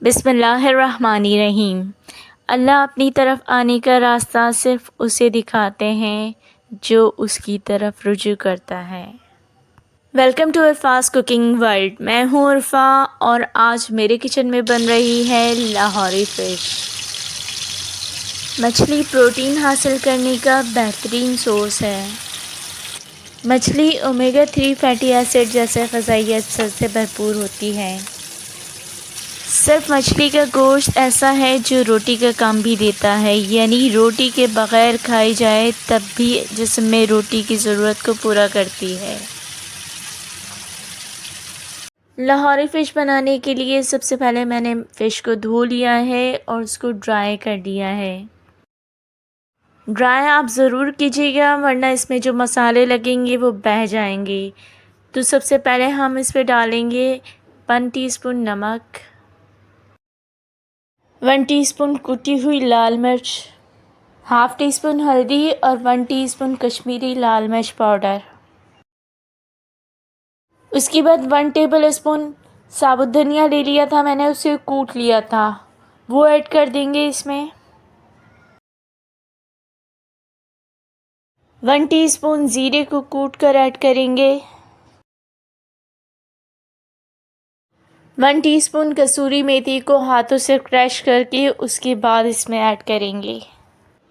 बिस्मिल्लाहिर्रहमानिर्रहीम। अल्लाह अपनी तरफ आने का रास्ता सिर्फ़ उसे दिखाते हैं जो उसकी तरफ रुजू करता है। Welcome to Arfa's cooking world. मैं हूँ उर्फ़ा और आज मेरे किचन में बन रही है लाहौरी फ़िश। मछली प्रोटीन हासिल करने का बेहतरीन सोर्स है। मछली ओमेगा 3 फैटी एसिड जैसे ग़िज़ाई अजज़ा से भरपूर होती है। सिर्फ मछली का गोश्त ऐसा है जो रोटी का काम भी देता है, यानी रोटी के बग़ैर खाई जाए तब भी जिस्म में रोटी की ज़रूरत को पूरा करती है। लाहौरी फ़िश बनाने के लिए सबसे पहले मैंने फ़िश को धो लिया है और उसको ड्राई कर दिया है। ड्राई आप ज़रूर कीजिएगा वरना इसमें जो मसाले लगेंगे वो बह जाएंगे। तो सबसे पहले हम इस पर डालेंगे 1 टीस्पून नमक, 1 टीस्पून कुटी हुई लाल मिर्च, हाफ़ टी स्पून हल्दी और 1 टीस्पून कश्मीरी लाल मिर्च पाउडर। उसके बाद 1 टेबल स्पून साबुत धनिया ले लिया था मैंने, उसे कूट लिया था, वो ऐड कर देंगे इसमें। 1 टीस्पून ज़ीरे को कूट कर ऐड करेंगे। 1 टीस्पून कसूरी मेथी को हाथों से क्रश करके उसके बाद इसमें ऐड करेंगे।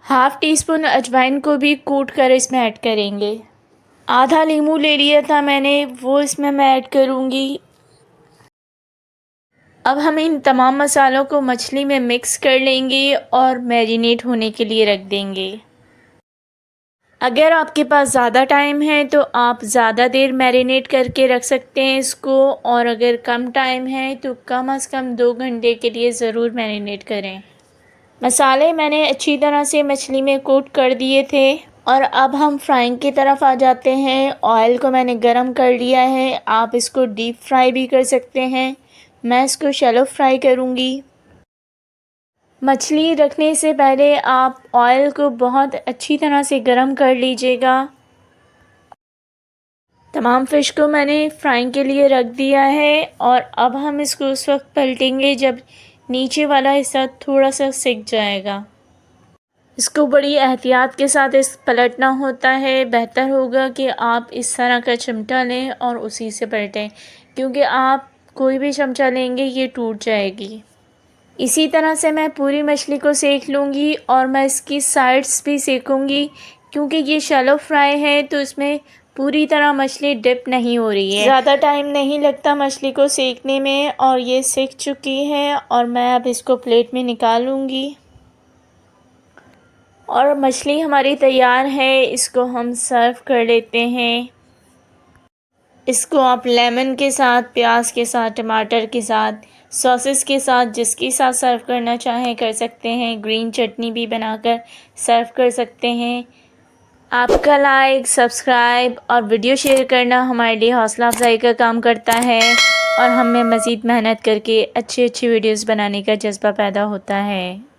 हाफ़ टी स्पून अजवाइन को भी कूट कर इसमें ऐड करेंगे। आधा नींबू ले लिया था मैंने, वो इसमें मैं ऐड करूँगी। अब हम इन तमाम मसालों को मछली में मिक्स कर लेंगे और मैरिनेट होने के लिए रख देंगे। अगर आपके पास ज़्यादा टाइम है तो आप ज़्यादा देर मैरिनेट करके रख सकते हैं इसको, और अगर कम टाइम है तो कम से कम 2 घंटे के लिए ज़रूर मैरिनेट करें। मसाले मैंने अच्छी तरह से मछली में कोट कर दिए थे और अब हम फ्राइंग की तरफ आ जाते हैं। ऑयल को मैंने गरम कर लिया है, आप इसको डीप फ्राई भी कर सकते हैं, मैं इसको शैलो फ्राई करूँगी। मछली रखने से पहले आप ऑयल को बहुत अच्छी तरह से गरम कर लीजिएगा। तमाम फ़िश को मैंने फ्राइंग के लिए रख दिया है और अब हम इसको उस वक्त पलटेंगे जब नीचे वाला हिस्सा थोड़ा सा सिक जाएगा। इसको बड़ी एहतियात के साथ इस पलटना होता है। बेहतर होगा कि आप इस तरह का चिमटा लें और उसी से पलटें, क्योंकि आप कोई भी चमचा लेंगे ये टूट जाएगी। इसी तरह से मैं पूरी मछली को सेक लूँगी और मैं इसकी साइड्स भी सेकूँगी, क्योंकि ये शैलो फ्राई है तो इसमें पूरी तरह मछली डिप नहीं हो रही है। ज़्यादा टाइम नहीं लगता मछली को सेकने में और ये सेक चुकी है और मैं अब इसको प्लेट में निकालूँगी। और मछली हमारी तैयार है, इसको हम सर्व कर लेते हैं। इसको आप लेमन के साथ, प्याज के साथ, टमाटर के साथ, सॉसेस के साथ, जिसके साथ सर्व करना चाहें कर सकते हैं। ग्रीन चटनी भी बनाकर सर्व कर सकते हैं। आपका लाइक, सब्सक्राइब और वीडियो शेयर करना हमारे लिए हौसला अफजाई का काम करता है और हमें मज़ीद मेहनत करके अच्छी वीडियोस बनाने का जज्बा पैदा होता है।